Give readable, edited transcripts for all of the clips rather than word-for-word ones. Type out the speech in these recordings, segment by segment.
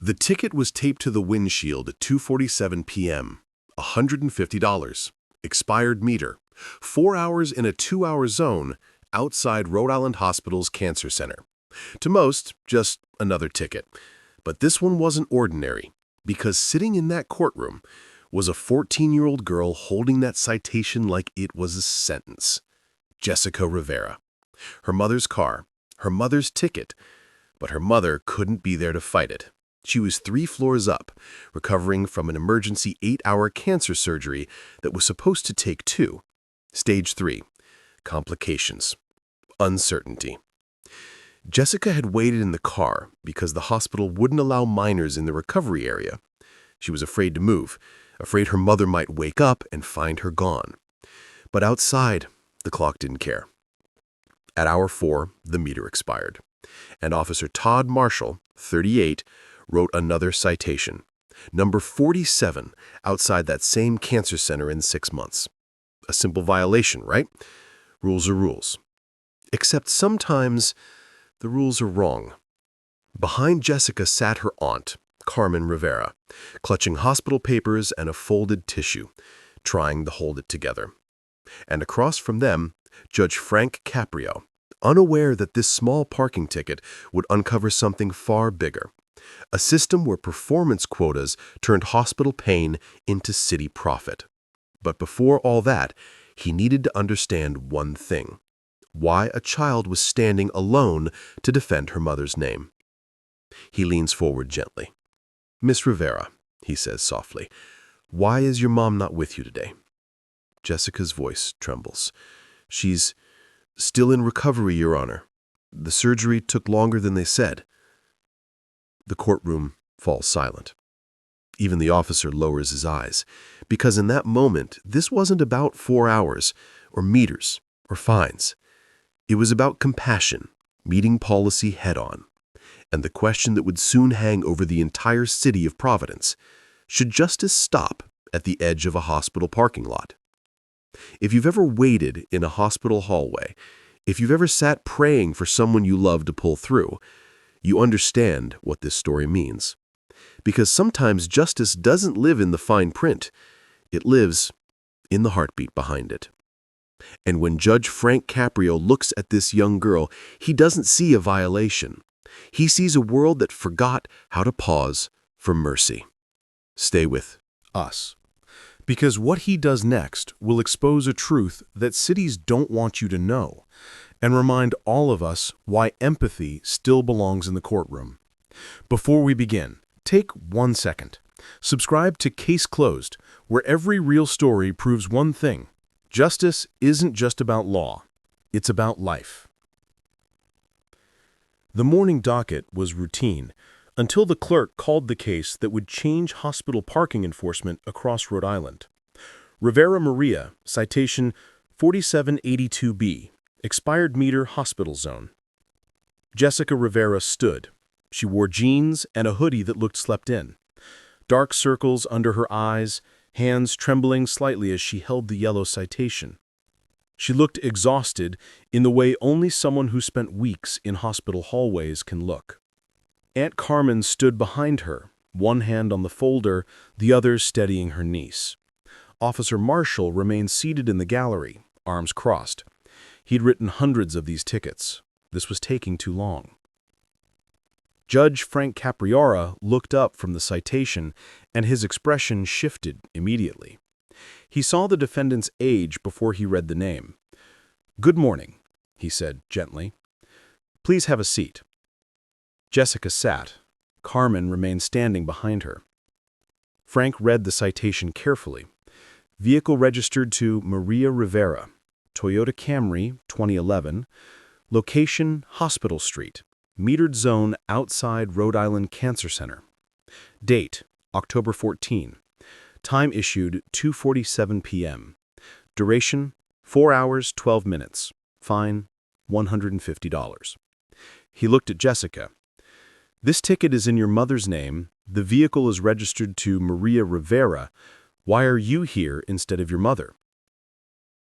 The ticket was taped to the windshield at 2:47 p.m. $150. Expired meter. 4 hours in a 2-hour zone outside Rhode Island Hospital's Cancer Center. To most, just another ticket. But this one wasn't ordinary, because sitting in that courtroom was a 14-year-old girl holding that citation like it was a sentence. Jessica Rivera. Her mother's car, her mother's ticket, but her mother couldn't be there to fight it. She was 3 floors up, recovering from an emergency 8-hour cancer surgery that was supposed to take 2. Stage 3. Complications. Uncertainty. Jessica had waited in the car because the hospital wouldn't allow minors in the recovery area. She was afraid to move, afraid her mother might wake up and find her gone. But outside, the clock didn't care. At hour 4, the meter expired, and Officer Todd Marshall, 38, wrote another citation, number 47, outside that same cancer center in 6 months. A simple violation, right? Rules are rules. Except sometimes the rules are wrong. Behind Jessica sat her aunt, Carmen Rivera, clutching hospital papers and a folded tissue, trying to hold it together. And across from them, Judge Frank Caprio, unaware that this small parking ticket would uncover something far bigger, a system where performance quotas turned hospital pain into city profit. But before all that, he needed to understand one thing: why a child was standing alone to defend her mother's name. He leans forward gently. "Miss Rivera," he says softly, "why is your mom not with you today?" Jessica's voice trembles. "She's still in recovery, Your Honor. The surgery took longer than they said." The courtroom falls silent. Even the officer lowers his eyes, because in that moment, this wasn't about 4 hours, or meters, or fines. It was about compassion, meeting policy head-on, and the question that would soon hang over the entire city of Providence: should justice stop at the edge of a hospital parking lot? If you've ever waited in a hospital hallway, if you've ever sat praying for someone you love to pull through, you understand what this story means. Because sometimes justice doesn't live in the fine print. It lives in the heartbeat behind it. And when Judge Frank Caprio looks at this young girl, he doesn't see a violation. He sees a world that forgot how to pause for mercy. Stay with us. Because what he does next will expose a truth that cities don't want you to know, and remind all of us why empathy still belongs in the courtroom. Before we begin, take 1 second. Subscribe to Case Closed, where every real story proves one thing: justice isn't just about law, it's about life. The morning docket was routine, until the clerk called the case that would change hospital parking enforcement across Rhode Island. Rivera Maria, citation 4782B, expired meter hospital zone. Jessica Rivera stood. She wore jeans and a hoodie that looked slept in. Dark circles under her eyes, hands trembling slightly as she held the yellow citation. She looked exhausted in the way only someone who spent weeks in hospital hallways can look. Aunt Carmen stood behind her, one hand on the folder, the other steadying her niece. Officer Marshall remained seated in the gallery, arms crossed. He'd written hundreds of these tickets. This was taking too long. Judge Frank Caprio looked up from the citation, and his expression shifted immediately. He saw the defendant's age before he read the name. "Good morning," he said gently. "Please have a seat." Jessica sat. Carmen remained standing behind her. Frank read the citation carefully. Vehicle registered to Maria Rivera, Toyota Camry, 2011. Location, Hospital Street. Metered zone outside Rhode Island Cancer Center. Date, October 14. Time issued, 2:47 p.m. Duration, 4 hours, 12 minutes. Fine, $150. He looked at Jessica. "This ticket is in your mother's name. The vehicle is registered to Maria Rivera. Why are you here instead of your mother?"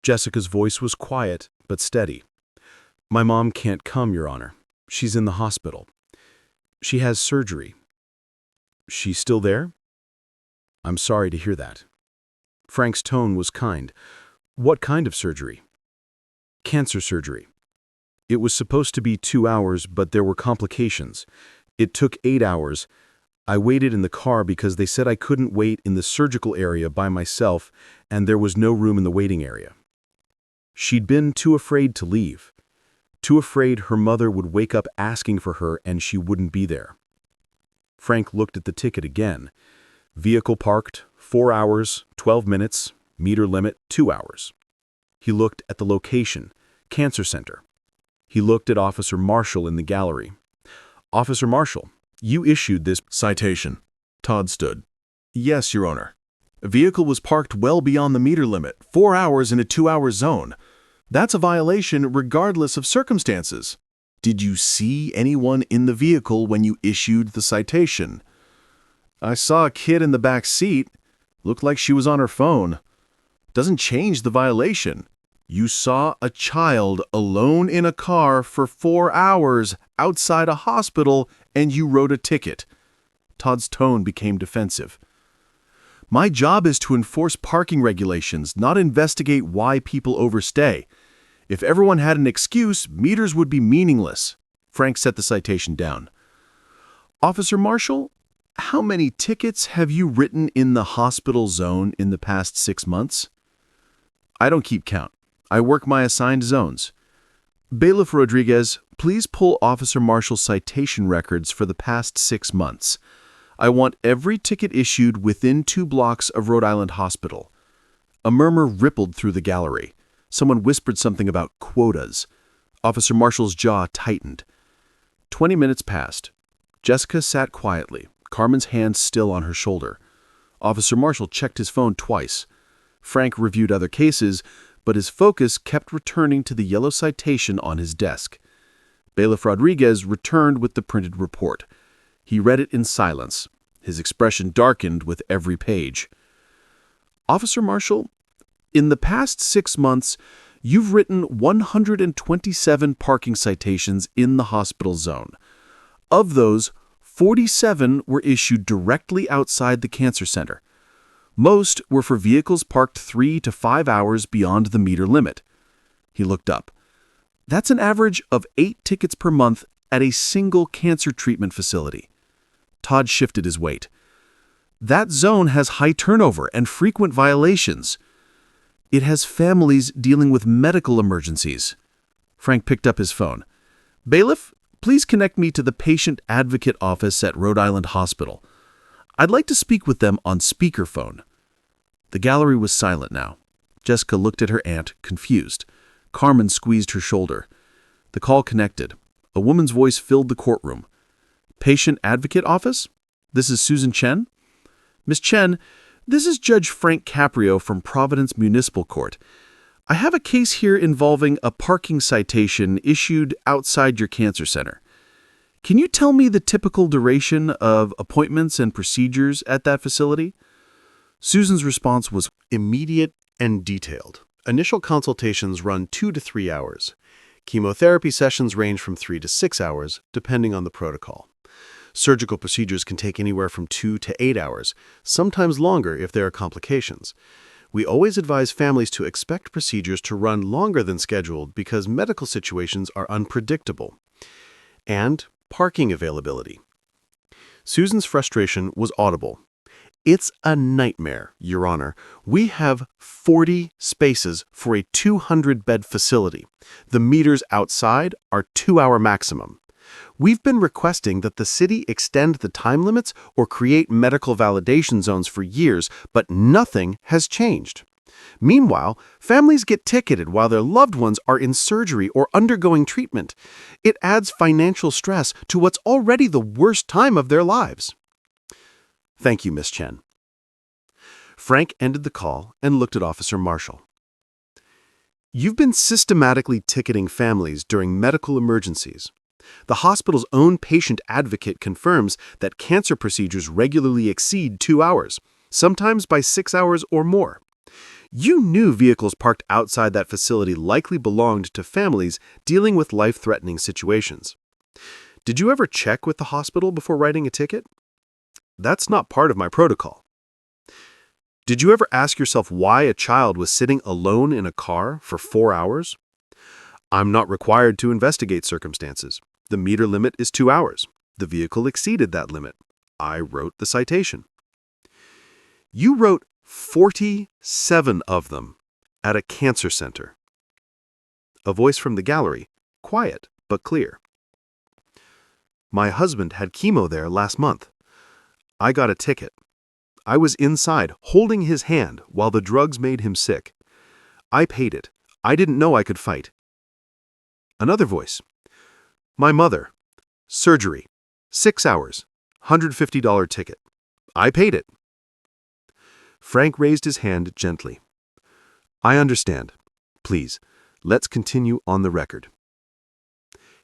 Jessica's voice was quiet but steady. "My mom can't come, Your Honor. She's in the hospital. She has surgery." She's still there? I'm sorry to hear that. Frank's tone was kind. What kind of surgery? Cancer surgery. It was supposed to be 2 hours, but there were complications. It took 8 hours. I waited in the car because they said I couldn't wait in the surgical area by myself, and there was no room in the waiting area. She'd been too afraid to leave. Too afraid her mother would wake up asking for her and she wouldn't be there. Frank looked at the ticket again. Vehicle parked, 4 hours, 12 minutes, meter limit, 2 hours. He looked at the location, Cancer Center. He looked at Officer Marshall in the gallery. Officer Marshall, you issued this Citation. Todd stood. Yes, Your Honor. A vehicle was parked well beyond the meter limit, 4 hours in a 2-hour zone. That's a violation regardless of circumstances. Did you see anyone in the vehicle when you issued the citation? I saw a kid in the back seat. Looked like she was on her phone. Doesn't change the violation. You saw a child alone in a car for 4 hours outside a hospital and you wrote a ticket. Todd's tone became defensive. My job is to enforce parking regulations, not investigate why people overstay. If everyone had an excuse, meters would be meaningless. Frank set the citation down. Officer Marshall, how many tickets have you written in the hospital zone in the past 6 months? I don't keep count. I work my assigned zones. Bailiff Rodriguez, please pull Officer Marshall's citation records for the past 6 months. I want every ticket issued within 2 blocks of Rhode Island Hospital. A murmur rippled through the gallery. Someone whispered something about quotas. Officer Marshall's jaw tightened. 20 minutes passed. Jessica sat quietly, Carmen's hand still on her shoulder. Officer Marshall checked his phone twice. Frank reviewed other cases, but his focus kept returning to the yellow citation on his desk. Bailiff Rodriguez returned with the printed report. He read it in silence. His expression darkened with every page. Officer Marshall, in the past 6 months, you've written 127 parking citations in the hospital zone. Of those, 47 were issued directly outside the cancer center. Most were for vehicles parked 3 to 5 hours beyond the meter limit. He looked up. That's an average of 8 tickets per month at a single cancer treatment facility. Todd shifted his weight. That zone has high turnover and frequent violations. It has families dealing with medical emergencies. Frank picked up his phone. Bailiff, please connect me to the patient advocate office at Rhode Island Hospital. I'd like to speak with them on speakerphone. The gallery was silent now. Jessica looked at her aunt, confused. Carmen squeezed her shoulder. The call connected. A woman's voice filled the courtroom. Patient advocate office? This is Susan Chen? Miss Chen, this is Judge Frank Caprio from Providence Municipal Court. I have a case here involving a parking citation issued outside your cancer center. Can you tell me the typical duration of appointments and procedures at that facility? Susan's response was immediate and detailed. Initial consultations run 2 to 3 hours. Chemotherapy sessions range from 3 to 6 hours, depending on the protocol. Surgical procedures can take anywhere from 2 to 8 hours, sometimes longer if there are complications. We always advise families to expect procedures to run longer than scheduled because medical situations are unpredictable. And parking availability. Susan's frustration was audible. It's a nightmare, Your Honor. We have 40 spaces for a 200-bed facility. The meters outside are 2-hour maximum. We've been requesting that the city extend the time limits or create medical validation zones for years, but nothing has changed. Meanwhile, families get ticketed while their loved ones are in surgery or undergoing treatment. It adds financial stress to what's already the worst time of their lives. Thank you, Miss Chen. Frank ended the call and looked at Officer Marshall. You've been systematically ticketing families during medical emergencies. The hospital's own patient advocate confirms that cancer procedures regularly exceed 2 hours, sometimes by 6 hours or more. You knew vehicles parked outside that facility likely belonged to families dealing with life-threatening situations. Did you ever check with the hospital before writing a ticket? That's not part of my protocol. Did you ever ask yourself why a child was sitting alone in a car for 4 hours? I'm not required to investigate circumstances. The meter limit is 2 hours. The vehicle exceeded that limit. I wrote the citation. You wrote 47 of them at a cancer center. A voice from the gallery, quiet but clear. My husband had chemo there last month. I got a ticket. I was inside holding his hand while the drugs made him sick. I paid it. I didn't know I could fight. Another voice. My mother. Surgery. 6 hours. $150 ticket. I paid it. Frank raised his hand gently. I understand. Please, let's continue on the record.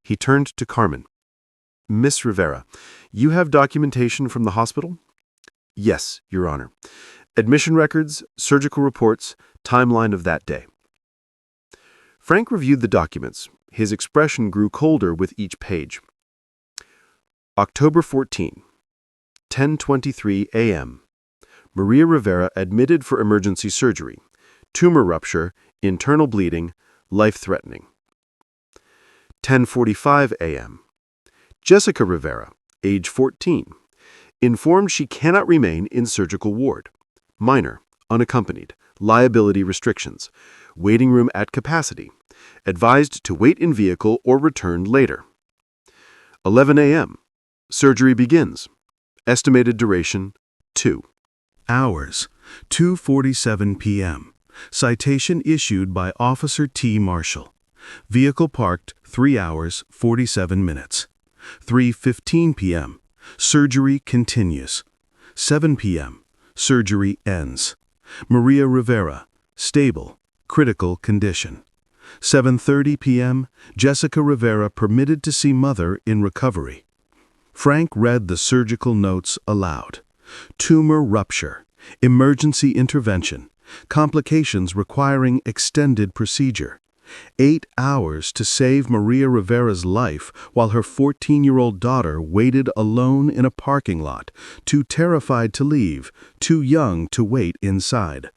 He turned to Carmen. Miss Rivera, you have documentation from the hospital? Yes, Your Honor. Admission records, surgical reports, timeline of that day. Frank reviewed the documents. His expression grew colder with each page. October 14, 10:23 a.m. Maria Rivera admitted for emergency surgery. Tumor rupture, internal bleeding, life-threatening. 10:45 a.m. Jessica Rivera, age 14, informed she cannot remain in surgical ward. Minor, unaccompanied, liability restrictions, waiting room at capacity, advised to wait in vehicle or return later. 11 a.m. Surgery begins. Estimated duration, 2 Hours, 2:47 p.m. Citation issued by Officer T. Marshall. Vehicle parked 3 hours, 47 minutes. 3:15 p.m. Surgery continues. 7 p.m. Surgery ends. Maria Rivera, stable, critical condition. 7:30 p.m. Jessica Rivera permitted to see mother in recovery. Frank read the surgical notes aloud. Tumor rupture, emergency intervention, complications requiring extended procedure. 8 hours to save Maria Rivera's life while her 14-year-old daughter waited alone in a parking lot, too terrified to leave, too young to wait inside.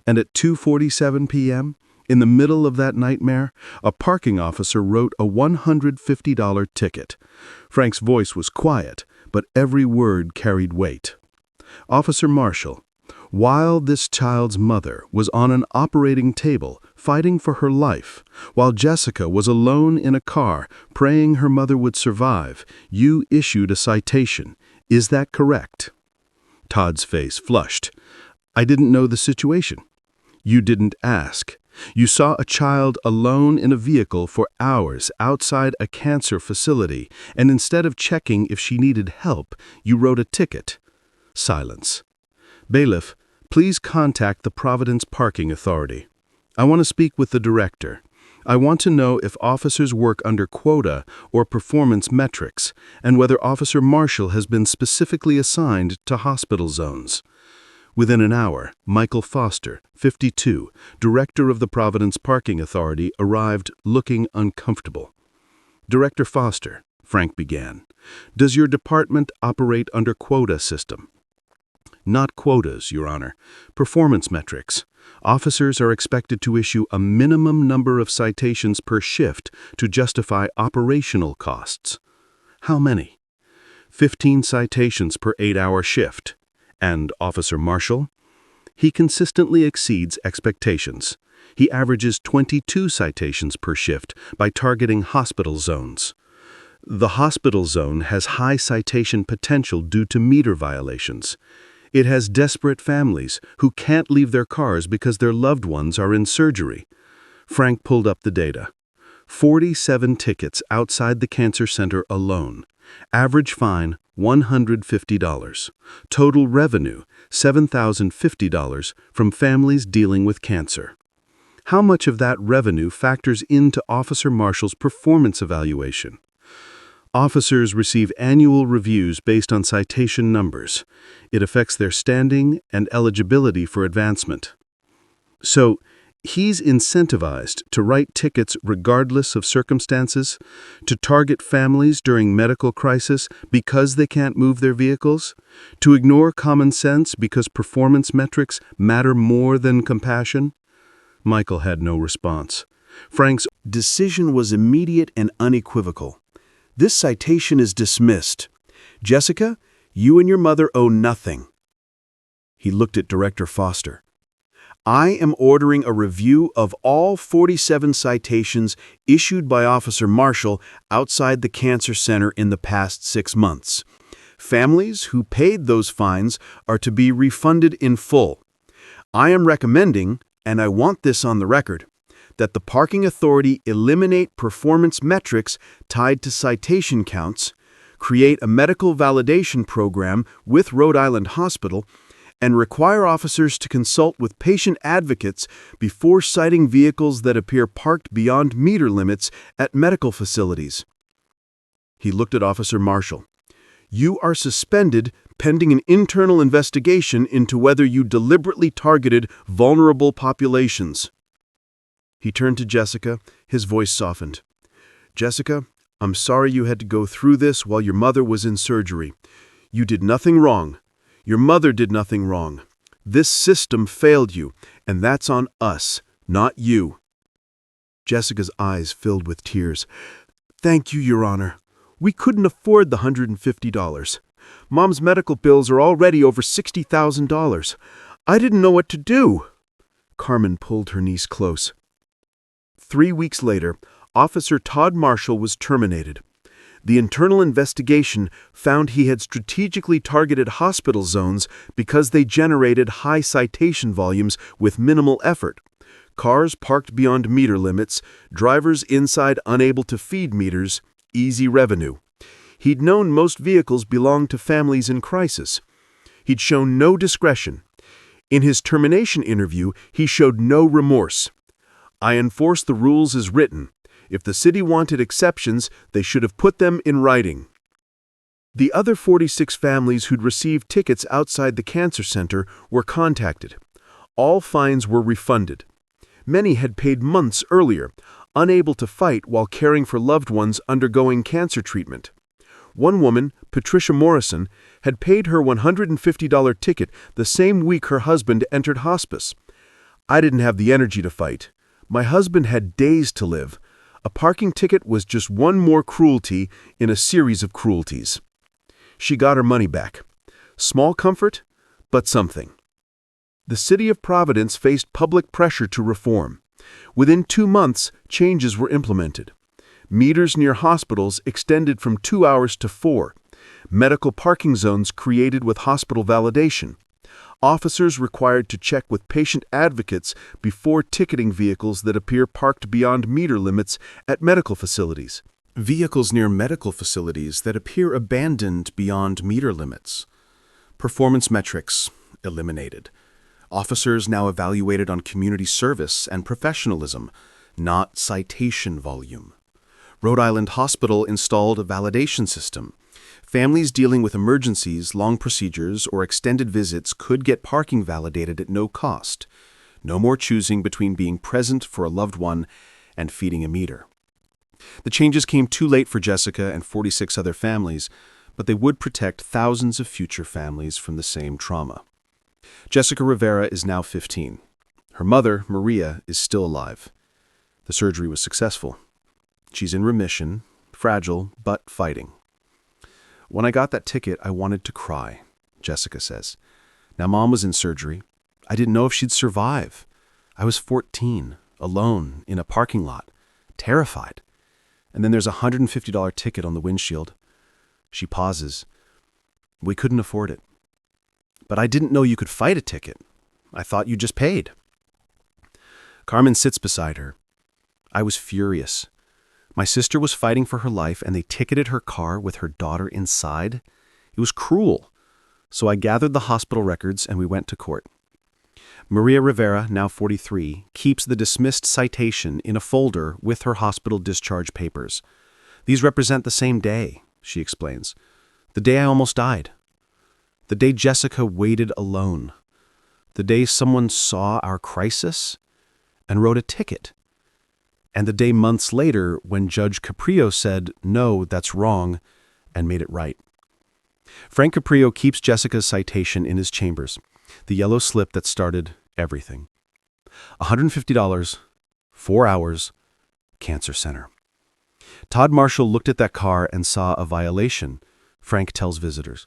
And at 2:47 p.m., in the middle of that nightmare, a parking officer wrote a $150 ticket. Frank's voice was quiet, but every word carried weight. Officer Marshall, while this child's mother was on an operating table fighting for her life, while Jessica was alone in a car praying her mother would survive, you issued a citation. Is that correct? Todd's face flushed. I didn't know the situation. You didn't ask. You saw a child alone in a vehicle for hours outside a cancer facility, and instead of checking if she needed help, you wrote a ticket. Silence. Bailiff, please contact the Providence Parking Authority. I want to speak with the director. I want to know if officers work under quota or performance metrics, and whether Officer Marshall has been specifically assigned to hospital zones. Within an hour, Michael Foster, 52, director of the Providence Parking Authority, arrived looking uncomfortable. Director Foster, Frank began, does your department operate under quota system? Not quotas, Your Honor. Performance metrics. Officers are expected to issue a minimum number of citations per shift to justify operational costs. How many? 15 citations per 8-hour shift. And Officer Marshall? He consistently exceeds expectations. He averages 22 citations per shift by targeting hospital zones. The hospital zone has high citation potential due to meter violations. It has desperate families who can't leave their cars because their loved ones are in surgery. Frank pulled up the data. 47 tickets outside the cancer center alone. Average fine, $150. Total revenue, $7,050 from families dealing with cancer. How much of that revenue factors into Officer Marshall's performance evaluation? Officers receive annual reviews based on citation numbers. It affects their standing and eligibility for advancement. So, He's incentivized to write tickets regardless of circumstances, to target families during medical crisis because they can't move their vehicles, to ignore common sense because performance metrics matter more than compassion. Michael had no response. Frank's decision was immediate and unequivocal. This citation is dismissed. Jessica, you and your mother owe nothing. He looked at Director Foster. I am ordering a review of all 47 citations issued by Officer Marshall outside the Cancer Center in the past 6 months. Families who paid those fines are to be refunded in full. I am recommending, and I want this on the record, that the Parking Authority eliminate performance metrics tied to citation counts, create a medical validation program with Rhode Island Hospital, and require officers to consult with patient advocates before citing vehicles that appear parked beyond meter limits at medical facilities. He looked at Officer Marshall. You are suspended pending an internal investigation into whether you deliberately targeted vulnerable populations. He turned to Jessica, his voice softened. Jessica, I'm sorry you had to go through this while your mother was in surgery. You did nothing wrong. Your mother did nothing wrong. This system failed you, and that's on us, not you. Jessica's eyes filled with tears. Thank you, Your Honor. We couldn't afford the $150. Mom's medical bills are already over $60,000. I didn't know what to do. Carmen pulled her niece close. 3 weeks later, Officer Todd Marshall was terminated. The internal investigation found he had strategically targeted hospital zones because they generated high citation volumes with minimal effort. Cars parked beyond meter limits, drivers inside unable to feed meters, easy revenue. He'd known most vehicles belonged to families in crisis. He'd shown no discretion. In his termination interview, he showed no remorse. I enforce the rules as written. If the city wanted exceptions, they should have put them in writing. The other 46 families who'd received tickets outside the Cancer Center were contacted. All fines were refunded. Many had paid months earlier, unable to fight while caring for loved ones undergoing cancer treatment. One woman, Patricia Morrison, had paid her $150 ticket the same week her husband entered hospice. I didn't have the energy to fight. My husband had days to live. A parking ticket was just one more cruelty in a series of cruelties. She got her money back. Small comfort, but something. The city of Providence faced public pressure to reform. Within 2 months, changes were implemented. Meters near hospitals extended from 2 hours to 4. Medical parking zones created with hospital validation. Officers required to check with patient advocates before ticketing vehicles that appear parked beyond meter limits at medical facilities. Vehicles near medical facilities that appear abandoned beyond meter limits. Performance metrics eliminated. Officers now evaluated on community service and professionalism, not citation volume. Rhode Island Hospital installed a validation system. Families dealing with emergencies, long procedures, or extended visits could get parking validated at no cost. No more choosing between being present for a loved one and feeding a meter. The changes came too late for Jessica and 46 other families, but they would protect thousands of future families from the same trauma. Jessica Rivera is now 15. Her mother, Maria, is still alive. The surgery was successful. She's in remission, fragile, but fighting. When I got that ticket, I wanted to cry, Jessica says. Now, Mom was in surgery. I didn't know if she'd survive. I was 14, alone, in a parking lot, terrified. And then there's a $150 ticket on the windshield. She pauses. We couldn't afford it. But I didn't know you could fight a ticket. I thought you just paid. Carmen sits beside her. I was furious. My sister was fighting for her life, and they ticketed her car with her daughter inside. It was cruel. So I gathered the hospital records, and we went to court. Maria Rivera, now 43, keeps the dismissed citation in a folder with her hospital discharge papers. These represent the same day, she explains. The day I almost died. The day Jessica waited alone. The day someone saw our crisis and wrote a ticket. And the day months later when Judge Caprio said, "No, that's wrong," and made it right. Frank Caprio keeps Jessica's citation in his chambers, the yellow slip that started everything. $150, 4 hours, Cancer Center. Todd Marshall looked at that car and saw a violation, Frank tells visitors.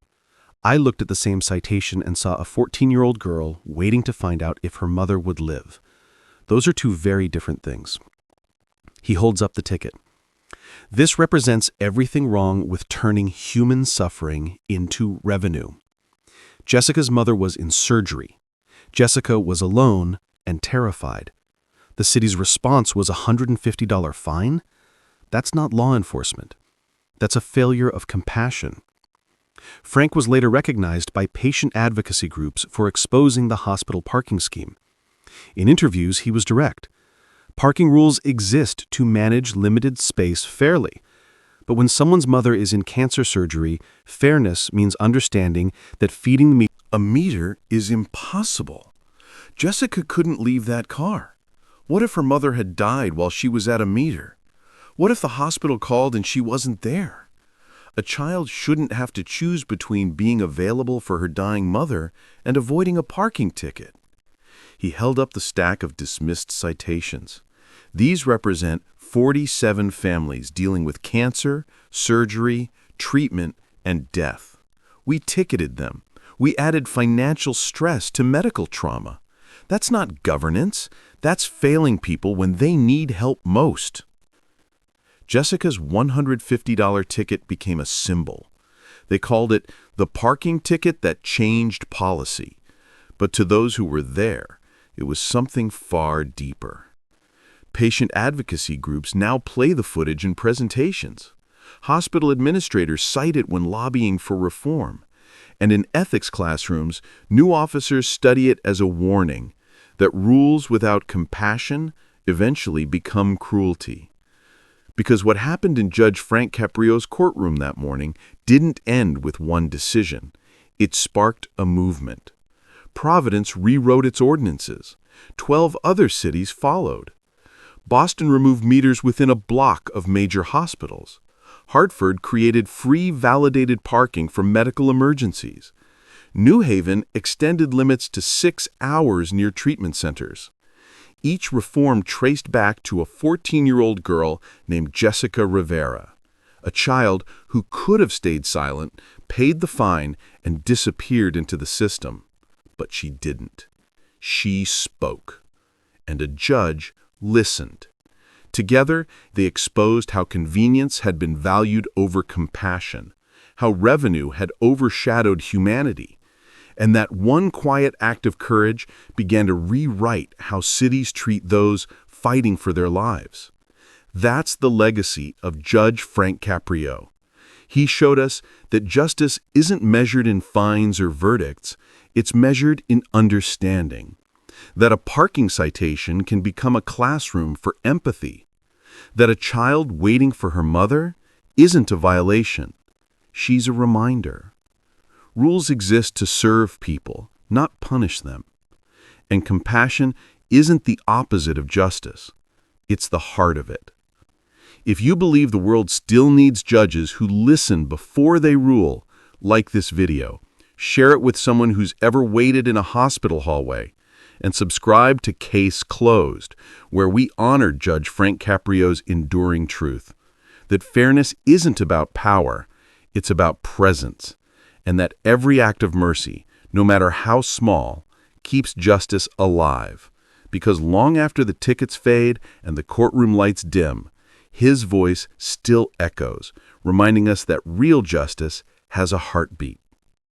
I looked at the same citation and saw a 14-year-old girl waiting to find out if her mother would live. Those are two very different things. He holds up the ticket. This represents everything wrong with turning human suffering into revenue. Jessica's mother was in surgery. Jessica was alone and terrified. The city's response was a $150 fine? That's not law enforcement. That's a failure of compassion. Frank was later recognized by patient advocacy groups for exposing the hospital parking scheme. In interviews, he was direct. Parking rules exist to manage limited space fairly. But when someone's mother is in cancer surgery, fairness means understanding that feeding the A meter is impossible. Jessica couldn't leave that car. What if her mother had died while she was at a meter? What if the hospital called and she wasn't there? A child shouldn't have to choose between being available for her dying mother and avoiding a parking ticket. He held up the stack of dismissed citations. These represent 47 families dealing with cancer, surgery, treatment, and death. We ticketed them. We added financial stress to medical trauma. That's not governance. That's failing people when they need help most. Jessica's $150 ticket became a symbol. They called it the parking ticket that changed policy. But to those who were there, it was something far deeper. Patient advocacy groups now play the footage in presentations. Hospital administrators cite it when lobbying for reform. And in ethics classrooms, new officers study it as a warning that rules without compassion eventually become cruelty. Because what happened in Judge Frank Caprio's courtroom that morning didn't end with one decision. It sparked a movement. Providence rewrote its ordinances. 12 other cities followed. Boston removed meters within a block of major hospitals. Hartford created free validated parking for medical emergencies. New Haven extended limits to 6 hours near treatment centers. Each reform traced back to a 14-year-old girl named Jessica Rivera, a child who could have stayed silent, paid the fine, and disappeared into the system. But she didn't. She spoke. And a judge listened. Together, they exposed how convenience had been valued over compassion, how revenue had overshadowed humanity, and that one quiet act of courage began to rewrite how cities treat those fighting for their lives. That's the legacy of Judge Frank Caprio. He showed us that justice isn't measured in fines or verdicts, it's measured in understanding. That a parking citation can become a classroom for empathy. That a child waiting for her mother isn't a violation. She's a reminder. Rules exist to serve people, not punish them. And compassion isn't the opposite of justice. It's the heart of it. If you believe the world still needs judges who listen before they rule, like this video, share it with someone who's ever waited in a hospital hallway, and subscribe to Case Closed, where we honor Judge Frank Caprio's enduring truth, that fairness isn't about power, it's about presence, and that every act of mercy, no matter how small, keeps justice alive, because long after the tickets fade and the courtroom lights dim, his voice still echoes, reminding us that real justice has a heartbeat.